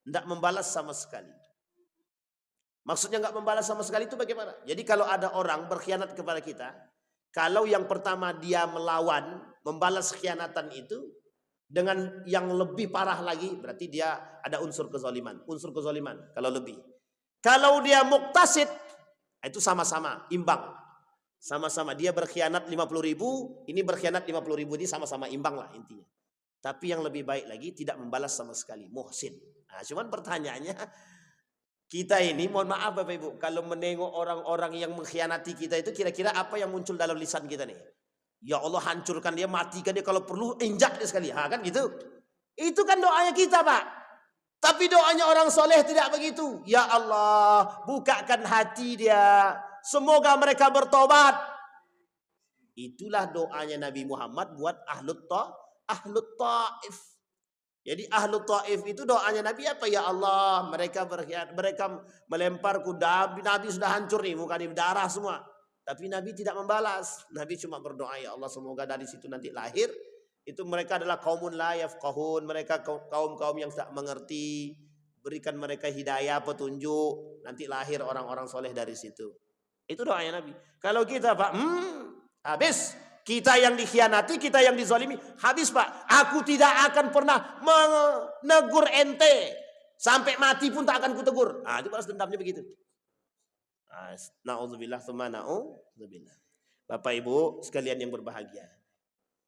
tidak membalas sama sekali. Maksudnya nggak membalas sama sekali itu bagaimana? Jadi kalau ada orang berkhianat kepada kita, kalau yang pertama dia melawan, membalas khianatan itu dengan yang lebih parah lagi, berarti dia ada unsur kezaliman. Unsur kezaliman kalau lebih. Kalau dia muktasid, itu sama-sama imbang. Sama-sama dia berkhianat 50.000, ini berkhianat 50.000, ini sama-sama imbang lah intinya. Tapi yang lebih baik lagi tidak membalas sama sekali, muhsin. Nah, cuman pertanyaannya, kita ini, mohon maaf Bapak Ibu, kalau menengok orang-orang yang mengkhianati kita itu kira-kira apa yang muncul dalam lisan kita nih? Ya Allah, hancurkan dia, matikan dia, kalau perlu injak dia sekali. Ha, kan gitu. Itu kan doanya kita, Pak. Tapi doanya orang soleh tidak begitu. Ya Allah, bukakan hati dia. Semoga mereka bertobat. Itulah doanya Nabi Muhammad buat Ahlut Taif. Jadi Ahlu Taif itu doanya Nabi apa? Ya Allah, mereka berkhianat, mereka melempar kuda, Nabi sudah hancur nih, muka di darah semua. Tapi Nabi tidak membalas. Nabi cuma berdoa, ya Allah semoga dari situ nanti lahir. Itu mereka adalah kaumun la yafqahun, mereka kaum-kaum yang tak mengerti. Berikan mereka hidayah, petunjuk, nanti lahir orang-orang soleh dari situ. Itu doanya Nabi. Kalau kita Pak, habis. Kita yang dikhianati, kita yang dizalimi, habis Pak. Aku tidak akan pernah menegur ente. Sampai mati pun tak akan kutegur. Nah, itu balas dendamnya begitu. Na'udzubillah tsumma na'udzubillah. Bapak Ibu sekalian yang berbahagia.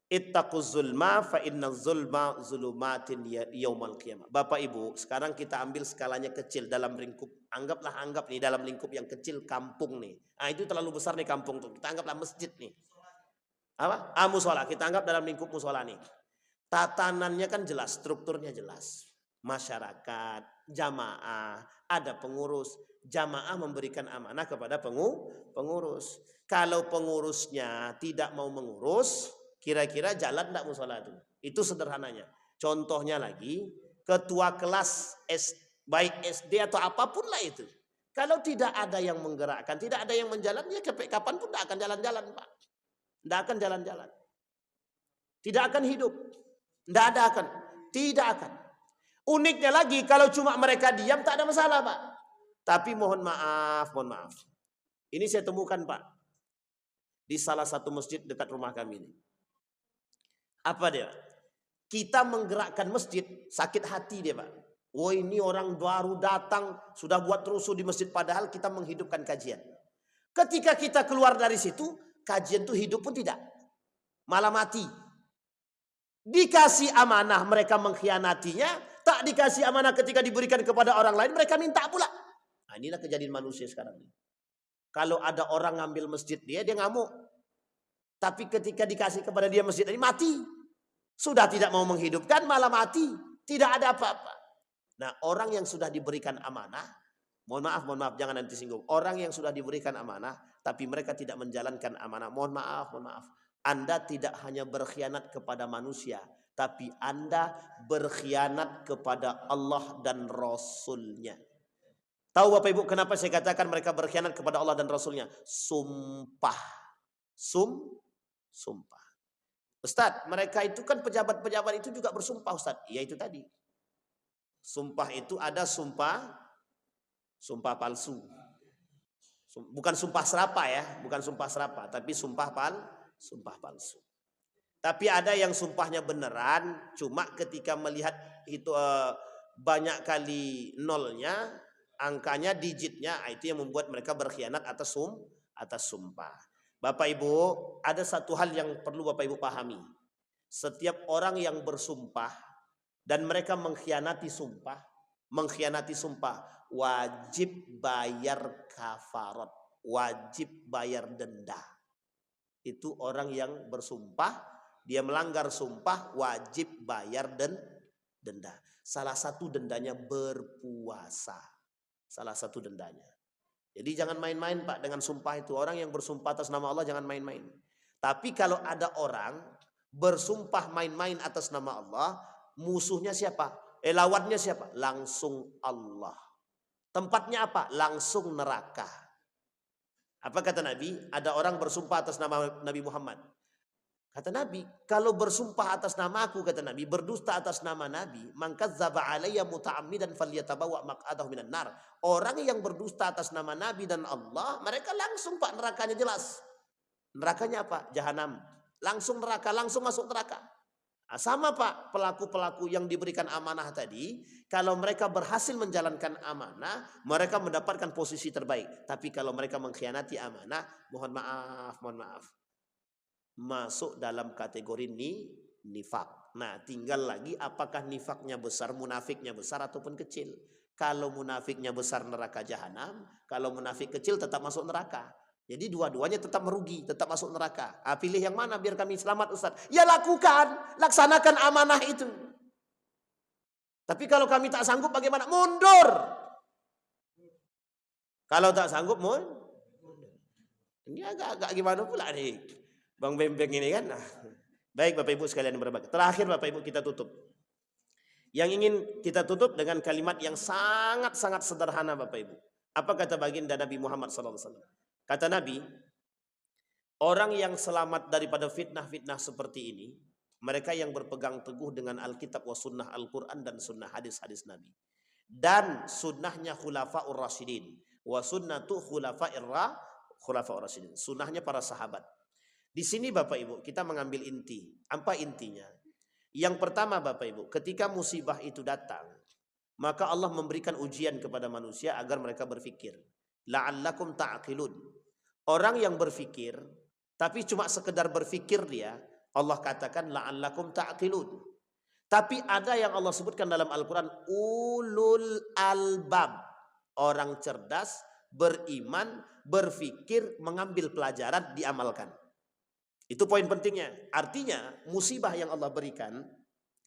Ittaquz zulma fa inna zulma zulumatin yaumal qiyamah. Bapak Ibu, sekarang kita ambil skalanya kecil dalam lingkup. Anggap nih dalam lingkup yang kecil kampung nih. Nah, itu terlalu besar nih kampung tuh. Kita anggaplah masjid nih. Apa? Musola, kita anggap dalam lingkup musola nih. Tatanannya kan jelas, strukturnya jelas. Masyarakat, jamaah, ada pengurus. Jamaah memberikan amanah kepada pengurus. Kalau pengurusnya tidak mau mengurus, kira-kira jalan enggak musola itu? Itu sederhananya. Contohnya lagi, ketua kelas baik SD atau apapun lah itu. Kalau tidak ada yang menggerakkan, tidak ada yang menjalan, ya kapan pun tidak akan jalan-jalan Pak. Tidak akan jalan-jalan. Tidak akan hidup. Tidak akan. Uniknya lagi kalau cuma mereka diam tak ada masalah Pak. Tapi mohon maaf. Ini saya temukan Pak. Di salah satu masjid dekat rumah kami ini. Apa dia? Kita menggerakkan masjid, sakit hati dia Pak. Oh ini orang baru datang, sudah buat rusuh di masjid padahal kita menghidupkan kajian. Ketika kita keluar dari situ, kajian itu hidup pun tidak. Malah mati. Dikasih amanah mereka mengkhianatinya. Tak dikasih amanah ketika diberikan kepada orang lain mereka minta pula. Nah, inilah kejadian manusia sekarang. Kalau ada orang ngambil masjid dia ngamuk. Tapi ketika dikasih kepada dia masjid ini mati. Sudah tidak mau menghidupkan malah mati. Tidak ada apa-apa. Nah orang yang sudah diberikan amanah. Mohon maaf jangan nanti singgung. Orang yang sudah diberikan amanah tapi mereka tidak menjalankan amanah. Mohon maaf. Anda tidak hanya berkhianat kepada manusia, tapi Anda berkhianat kepada Allah dan Rasulnya. Tahu Bapak Ibu kenapa saya katakan mereka berkhianat kepada Allah dan Rasulnya? Sumpah. Sumpah. Ustaz, mereka itu kan pejabat-pejabat itu juga bersumpah Ustaz. Ya itu tadi. Sumpah itu ada sumpah palsu. Bukan sumpah serapa ya, tapi sumpah palsu. Tapi ada yang sumpahnya beneran, cuma ketika melihat itu banyak kali nolnya, angkanya, digitnya, itu yang membuat mereka berkhianat atas sumpah. Bapak Ibu, ada satu hal yang perlu Bapak Ibu pahami. Setiap orang yang bersumpah dan mereka mengkhianati sumpah, wajib bayar kafarat, wajib bayar denda. Itu orang yang bersumpah, dia melanggar sumpah, wajib bayar denda. Salah satu dendanya berpuasa. Salah satu dendanya. Jadi jangan main-main Pak dengan sumpah itu. Orang yang bersumpah atas nama Allah jangan main-main. Tapi kalau ada orang bersumpah main-main atas nama Allah, musuhnya siapa? Lawannya siapa? Langsung Allah. Tempatnya apa? Langsung neraka. Apa kata Nabi? Ada orang bersumpah atas nama Nabi Muhammad. Kata Nabi, kalau bersumpah atas nama aku, kata Nabi, berdusta atas nama Nabi, mangkadzdzaba alayya muta'ammidan falyatabawa maq'adahu minan nar. Orang yang berdusta atas nama Nabi dan Allah, mereka langsung Pak nerakanya jelas. Nerakanya apa? Jahanam. Langsung neraka, langsung masuk neraka. Nah, sama Pak, pelaku-pelaku yang diberikan amanah tadi, kalau mereka berhasil menjalankan amanah, mereka mendapatkan posisi terbaik. Tapi kalau mereka mengkhianati amanah, mohon maaf, masuk dalam kategori nifak. Nah, tinggal lagi apakah nifaknya besar, munafiknya besar ataupun kecil. Kalau munafiknya besar neraka jahanam, kalau munafik kecil tetap masuk neraka. Jadi dua-duanya tetap merugi, tetap masuk neraka. Pilih yang mana biar kami selamat Ustaz? Ya lakukan, laksanakan amanah itu. Tapi kalau kami tak sanggup bagaimana? Mundur. Kalau tak sanggup mundur. Ini agak-agak gimana pula nih. Bang Bembeng ini kan. Nah. Baik Bapak Ibu sekalian berbagi. Terakhir Bapak Ibu kita tutup. Yang ingin kita tutup dengan kalimat yang sangat-sangat sederhana Bapak Ibu. Apa kata baginda Nabi Muhammad SAW? Kata Nabi, orang yang selamat daripada fitnah-fitnah seperti ini, mereka yang berpegang teguh dengan Alkitab wa sunnah Al-Quran dan sunnah hadis-hadis Nabi. Dan sunnahnya khulafa'ur rasyidin. Wa sunnatu khulafa'ir rasyidin. Sunnahnya para sahabat. Di sini Bapak Ibu kita mengambil inti. Apa intinya? Yang pertama Bapak Ibu, ketika musibah itu datang, maka Allah memberikan ujian kepada manusia agar mereka berfikir. La'allakum ta'qilun. Orang yang berfikir, tapi cuma sekedar berfikir dia, Allah katakan la'allakum ta'qilun. Tapi ada yang Allah sebutkan dalam Al-Quran, ulul albab. Orang cerdas, beriman, berfikir, mengambil pelajaran, diamalkan. Itu poin pentingnya. Artinya musibah yang Allah berikan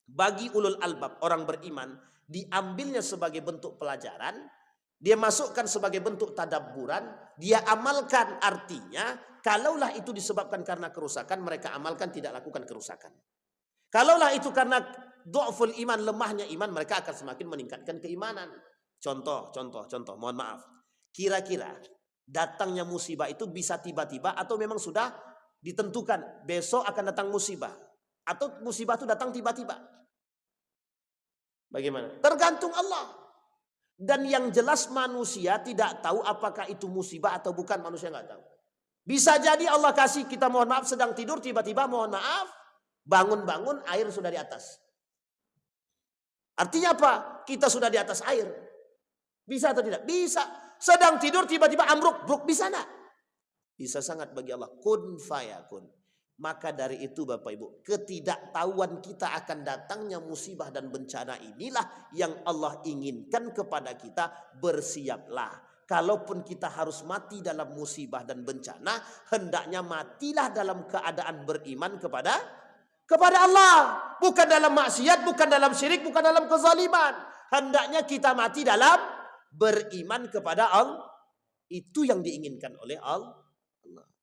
bagi ulul albab, orang beriman, diambilnya sebagai bentuk pelajaran, dia masukkan sebagai bentuk tadabburan, dia amalkan. Artinya kalaulah itu disebabkan karena kerusakan, mereka amalkan, tidak lakukan kerusakan. Kalaulah itu karena du'ful iman, lemahnya iman, mereka akan semakin meningkatkan keimanan. Contoh, mohon maaf. Kira-kira datangnya musibah itu bisa tiba-tiba atau memang sudah ditentukan besok akan datang musibah, atau musibah itu datang tiba-tiba? Bagaimana? Tergantung Allah. Dan yang jelas manusia tidak tahu apakah itu musibah atau bukan, manusia nggak tahu. Bisa jadi Allah kasih kita, mohon maaf, sedang tidur tiba-tiba mohon maaf bangun-bangun air sudah di atas. Artinya apa? Kita sudah di atas air. Bisa atau tidak? Bisa. Sedang tidur tiba-tiba ambruk, bisa enggak? Bisa sangat bagi Allah. Kun fayakun. Maka dari itu Bapak Ibu, ketidaktahuan kita akan datangnya musibah dan bencana inilah yang Allah inginkan kepada kita. Bersiaplah. Kalaupun kita harus mati dalam musibah dan bencana, hendaknya matilah dalam keadaan beriman kepada Allah. Bukan dalam maksiat, bukan dalam syirik, bukan dalam kezaliman. Hendaknya kita mati dalam beriman kepada Allah. Itu yang diinginkan oleh Allah.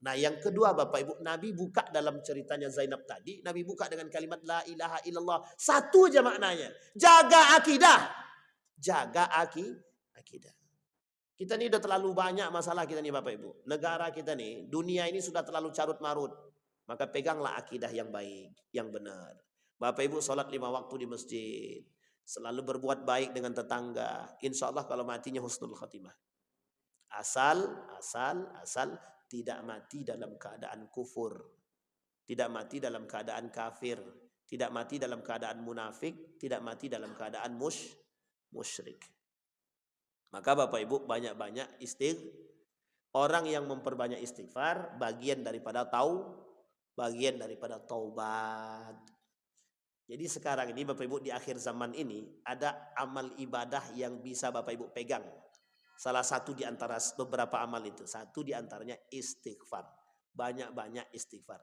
Nah yang kedua Bapak Ibu, Nabi buka dalam ceritanya Zainab tadi, Nabi buka dengan kalimat la ilaha illallah. Satu aja maknanya, jaga akidah. Jaga akidah. Kita ini udah terlalu banyak masalah kita nih Bapak Ibu. Negara kita nih, dunia ini sudah terlalu carut marut. Maka peganglah akidah yang baik, yang benar. Bapak Ibu sholat 5 waktu di masjid. Selalu berbuat baik dengan tetangga. Insya Allah kalau matinya husnul khatimah. Asal tidak mati dalam keadaan kufur, tidak mati dalam keadaan kafir, tidak mati dalam keadaan munafik, tidak mati dalam keadaan musyrik. Maka Bapak Ibu banyak-banyak orang yang memperbanyak istighfar bagian daripada taubat. Jadi sekarang ini Bapak Ibu di akhir zaman ini ada amal ibadah yang bisa Bapak Ibu pegang. Salah satu di antara beberapa amal itu, satu di antaranya istighfar. Banyak-banyak istighfar.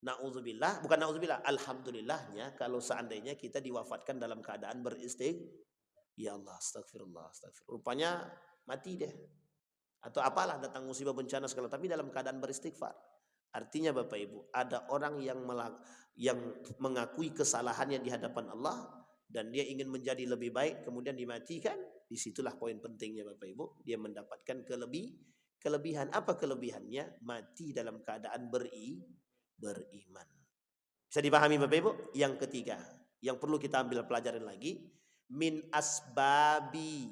Na'udzubillah, bukan na'udzubillah, alhamdulillahnya kalau seandainya kita diwafatkan dalam keadaan ya Allah, astagfirullah. Rupanya mati deh. Atau apalah, datang musibah bencana segala, tapi dalam keadaan beristighfar. Artinya Bapak Ibu, ada orang yang mengakui kesalahannya di hadapan Allah dan dia ingin menjadi lebih baik, kemudian dimatikan. Disitulah poin pentingnya Bapak Ibu, dia mendapatkan kelebihan. Apa kelebihannya? Mati dalam keadaan beriman. Bisa dipahami Bapak Ibu? Yang ketiga, yang perlu kita ambil pelajaran lagi, min asbabi,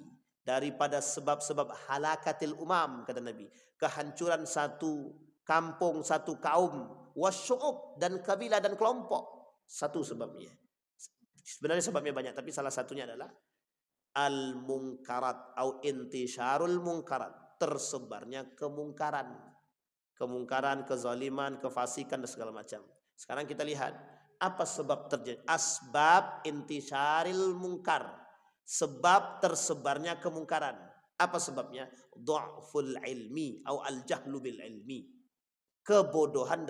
daripada sebab-sebab halakatil umam, kata Nabi, kehancuran satu kampung, satu kaum, wasyu'ub, dan kabilah dan kelompok. Satu sebabnya. Sebenarnya sebabnya banyak, tapi salah satunya adalah al-munkarat atau intisyarul munkarat, tersebarnya kemungkaran. Kemungkaran, kezaliman, kefasikan dan segala macam. Sekarang kita lihat apa sebab terjadi asbab intisyaril mungkar, sebab tersebarnya kemungkaran. Apa sebabnya? Dha'ful ilmi atau al-jahlu bil ilmi. Kebodohan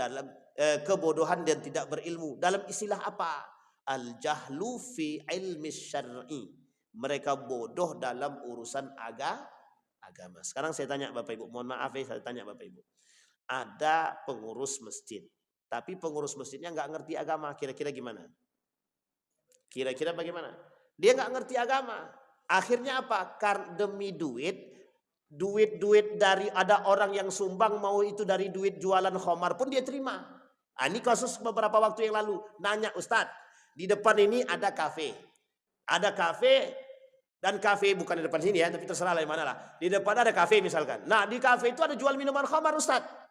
dan tidak berilmu. Dalam istilah apa? Al-jahlu fi ilmi syar'i. Mereka bodoh dalam urusan agama. Sekarang saya tanya Bapak Ibu, mohon maaf ya, saya tanya Bapak Ibu. Ada pengurus masjid, tapi pengurus masjidnya nggak ngerti agama. Kira-kira gimana? Kira-kira bagaimana? Dia nggak ngerti agama. Akhirnya apa? Karena demi duit dari ada orang yang sumbang, mau itu dari duit jualan khamar pun dia terima. Ini kasus beberapa waktu yang lalu. Nanya, Ustadz, di depan ini ada kafe. Ada kafe, dan kafe bukan di depan sini ya, tapi terserah lah di mana lah. Di depan ada kafe misalkan. Nah, di kafe itu ada jual minuman khamar, Ustadz.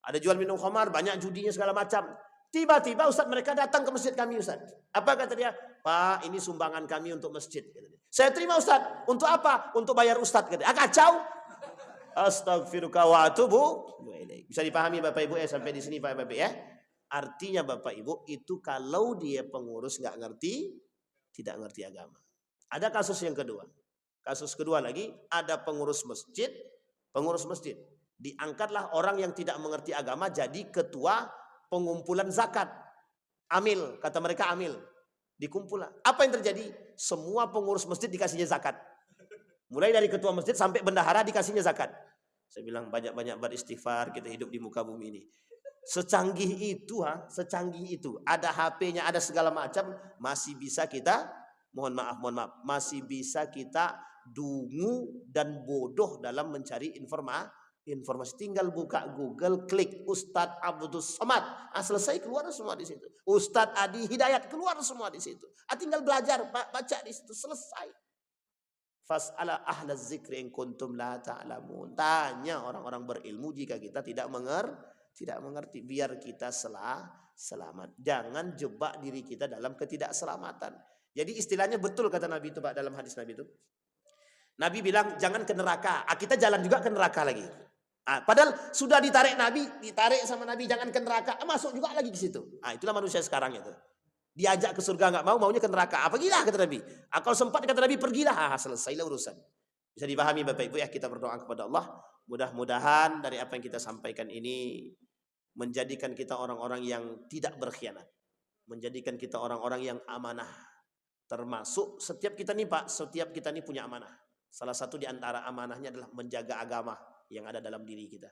Ada jual minum khamar, banyak judinya segala macam. Tiba-tiba Ustadz mereka datang ke masjid kami, Ustadz. Apa kata dia? Pak, ini sumbangan kami untuk masjid. Saya terima Ustadz. Untuk apa? Untuk bayar Ustadz. Kacau. Astagfirullah wa atubu. Bisa dipahami Bapak Ibu ya sampai di sini Pak Ibu ya. Artinya Bapak Ibu itu kalau dia pengurus nggak ngerti, tidak ngerti agama. Ada kasus yang kedua. Kasus kedua lagi, ada pengurus masjid. Diangkatlah orang yang tidak mengerti agama jadi ketua pengumpulan zakat. Amil, kata mereka amil. Dikumpul. Apa yang terjadi? Semua pengurus masjid dikasihnya zakat. Mulai dari ketua masjid sampai bendahara dikasihnya zakat. Saya bilang banyak-banyak beristighfar, kita hidup di muka bumi ini. Secanggih itu, ada HP-nya, ada segala macam, masih bisa kita, mohon maaf, masih bisa kita dungu dan bodoh dalam mencari informasi. Tinggal buka Google, klik Ustadz Abdul Somad, selesai, keluar semua di situ. Ustadz Adi Hidayat, keluar semua di situ. Tinggal belajar, baca di situ, selesai. Fas'ala ahla dzikri in kuntum la ta'lamun. Tanya orang-orang berilmu jika kita tidak mengerti, biar kita selamat. Jangan jebak diri kita dalam ketidakselamatan. Jadi istilahnya betul kata Nabi itu Pak, dalam hadis Nabi itu. Nabi bilang jangan ke neraka. Kita jalan juga ke neraka lagi. Padahal sudah ditarik sama Nabi, jangan ke neraka, masuk juga lagi ke situ. Itulah manusia sekarang itu. Diajak ke surga nggak mau, maunya ke neraka. Pergilah kata Nabi. Kalau sempat kata Nabi pergilah, selesailah urusan. Bisa dipahami Bapak Ibu ya, kita berdoa kepada Allah. Mudah-mudahan dari apa yang kita sampaikan ini menjadikan kita orang-orang yang tidak berkhianat, menjadikan kita orang-orang yang amanah. Termasuk setiap kita nih Pak, setiap kita nih punya amanah. Salah satu di antara amanahnya adalah menjaga agama yang ada dalam diri kita.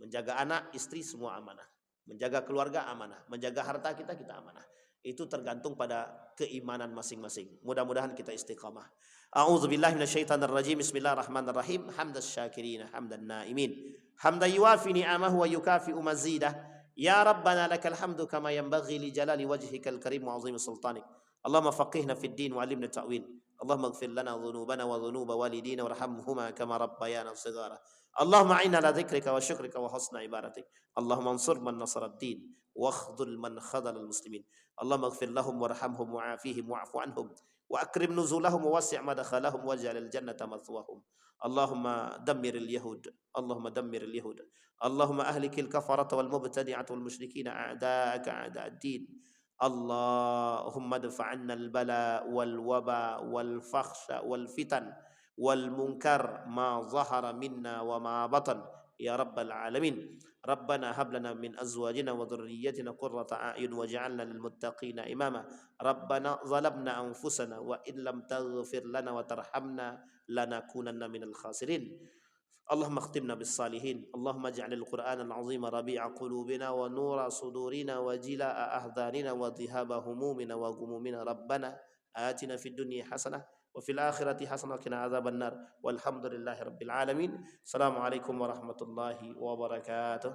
Menjaga anak, istri, semua amanah. Menjaga keluarga amanah. Menjaga harta kita amanah. Itu tergantung pada keimanan masing-masing. Mudah-mudahan kita istiqamah. A'udzubillahi minasyaitonirrajim. Bismillahirrahmanirrahim. Hamdas syakirin, hamdan naimin. Hamdan yuwafi ni'amahu wa yukafi'u mazidah. Ya Rabbana lakal hamdu kama yanbaghi li jalali wajhikal karim wa 'azimi sultanik. Allahumma faqihna fid din wa 'allimna ta'wil. Allahumma ighfir lana dhunubana wa dhunuba walidina warhamhuma kama rabbayana shighara. Allahumma a'inna ala dzikrika wa syukrika wa husna ibadatik. Allahumma ansur man nasara ad-din wa akhdhul man khadhala al-muslimin. Allahumma ighfir lahum warhamhum wa'afihim wa'fu anhum wa akrim nuzulahum wa wasi' madkhalahum waj'al al-jannata mathwahum. Allahumma dammir al-yahud. Allahumma dammir al-yahud. Allahumma ahlikil kafarata wal mubtadi'ata wal musyrikina a'da'aka a'da' ad-din. Allahumma dafa'anna al-bala wal waba wal fakhsha wal fitan wal munkar ma zahara minna wa ma batan ya rabbal alamin. Rabbana hab lana min azwajina wa dhurriyyatina qurrata a'yun waj'alna lil muttaqina imama. Rabbana zalamna anfusana wa in lam taghfir lana wa tarhamna lanakunanna minal khasirin. اللهم اختمنا بالصالحين. اللهم اجعل القرآن العظيم ربيع قلوبنا ونور صدورنا وجلاء أحزاننا وذهاب همومنا وغمومنا. ربنا آتنا في الدنيا حسنة وفي الآخرة حسنة وقنا عذاب النار والحمد لله رب العالمين. السلام عليكم ورحمة الله وبركاته.